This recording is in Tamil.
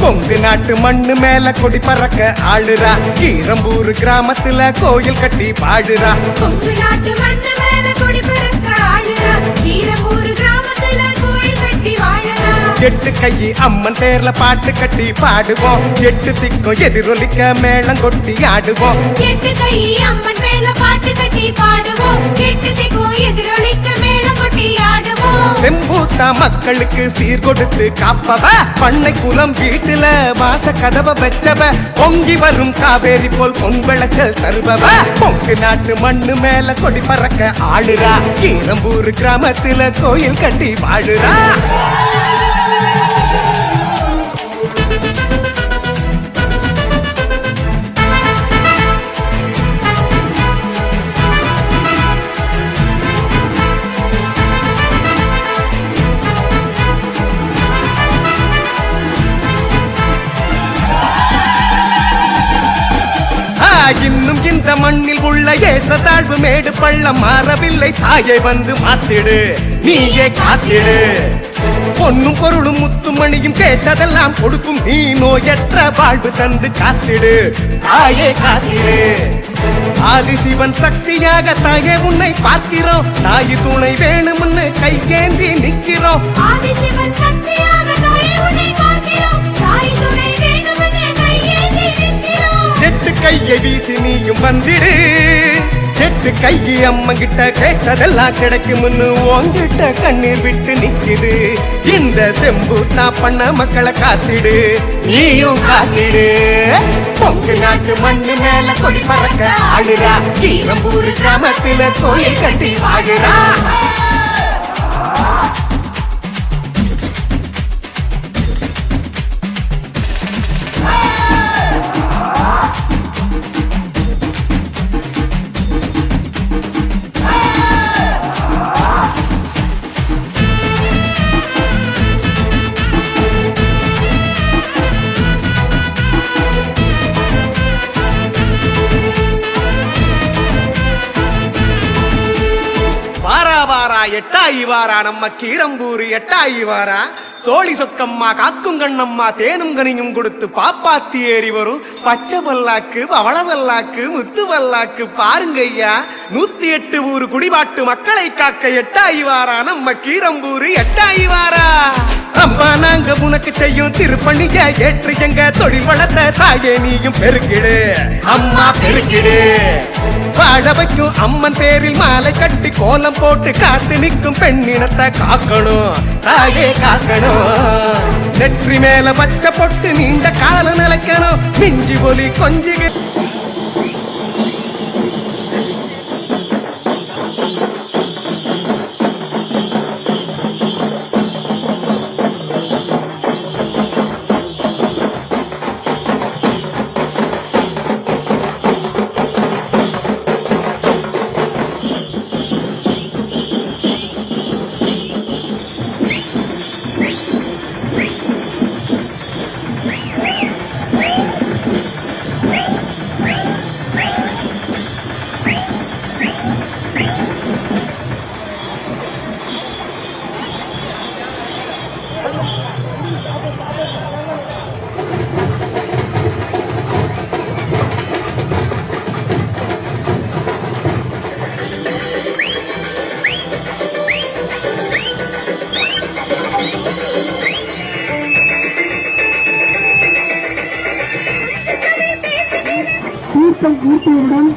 கொங்கு நாட்டு மண்ணு மேல கொடி பறக்க ஆளுறா. கீரம்பூர் கிராமத்துல கோயில் கட்டி பாடுறா. கொங்கு நாட்டு மண்ணு மேல கொடி பறக்க ஆளுறா. கீரம்பூர் கிராமத்துல கோயில் கட்டி வாழுறா. எட்டு கையி அம்மன் பேர்ல பாட்டு கட்டி பாடுவோம். எட்டு திக்கும் எதிரொலிக்க மேளம் கொட்டி ஆடுவோம். எட்டு கையி அம்மன் பேர்ல பாட்டு கட்டி பாடுவோம். எட்டு திக்கும் எதிரொலிக்க மேளம் கொட்டி ஆடுவோம். செம்பூத்தா மக்களுக்கு சீர் கொடுத்து காப்பவ. பண்ணை குலம் வீட்டுல வாச கதவ வச்சவ. பொங்கி வரும் காவேரி போல் பொன் விளைச்சல் தருபவ. கொங்கு நாட்டு மண்ணு மேல கொடி பறக்க ஆளுறா. கீரம்பூர் கிராமத்துல கோயில் கட்டி வாழுறா. இன்னும் இந்த மண்ணில் உள்ள ஏற்ற தாழ்வு மேடு பள்ளம் மாறவில்லை. தாயை வந்து மாத்திடு, நீயே காத்திடு. பொன்னும் பொருளும் முத்துமணியும் கேட்டதெல்லாம் கொடுக்கும். நீ நோயற்ற வாழ்வு தந்து காத்திடு, தாயே காத்திடு. ஆதிசிவன் சக்தியாக தாயே உன்னை பார்க்கிறோம். தாய் துணை வேணும்னு கையேந்தி நிக்கிறோம். ஆதிசிவன் சக்தியாக தாயே உன்னை பார்க்கிறோம். தாய் துணை வேணும்னு கையேந்தி நிக்கிறோம். எட்டு கையை வீசி நீயும் வந்திடு. எட்டு கையை அம்மன் கிட்ட கேட்டதெல்லாம் கிடைக்கும்னு உன்கிட்ட கண்ணீர் விட்டு நிக்குது. இந்த செம்பூத்தா பண்ண மக்களை காத்திடு, நீயும் காத்திடு. கொங்கு நாட்டு மண்ணு மேல கொடி பறக்க ஆளுறா. கீரம்பூர் கிராமத்துல கோயில் கட்டி வாழுறா. எட்டாயி வாரா நம்ம கீரம்பூர் எட்டாயி வாரா. சோழி சொக்கம்மா காக்கும் கண்ணம்மா தேனும் கனியும் கொடுத்து பாப்பாத்தி ஏறி வரும். பச்சை பல்லாக்கு பவள பல்லாக்கு முத்து பல்லாக்கு பாருங்க ஐயா. 108 ஊரு குடிபாட்டு மக்களை காக்க எட்டாயி வாரா நம்ம கீரம்பூர் எட்டாயி வாரா. அம்மா நாங்க உனக்கு செய்யும் திருப்பணிய ஏற்று எங்க தொழில் வளர்த்த தாயே நீயும் பெருக்கிடு, அம்மா பெருக்கிடு. வாழ வைக்கும் அம்மன் பேரில் மாலை கட்டி கோலம் போட்டு காத்து நிற்கும் பெண்ணினத்தை காக்கணும், தாயே காக்கணும். நெற்றி மேல பச்சை பொட்டு நீண்ட காலம் நிலைக்கணும். மிஞ்சி ஒலி கொஞ்சிக கூட்டம் கூட்டுவதுடன்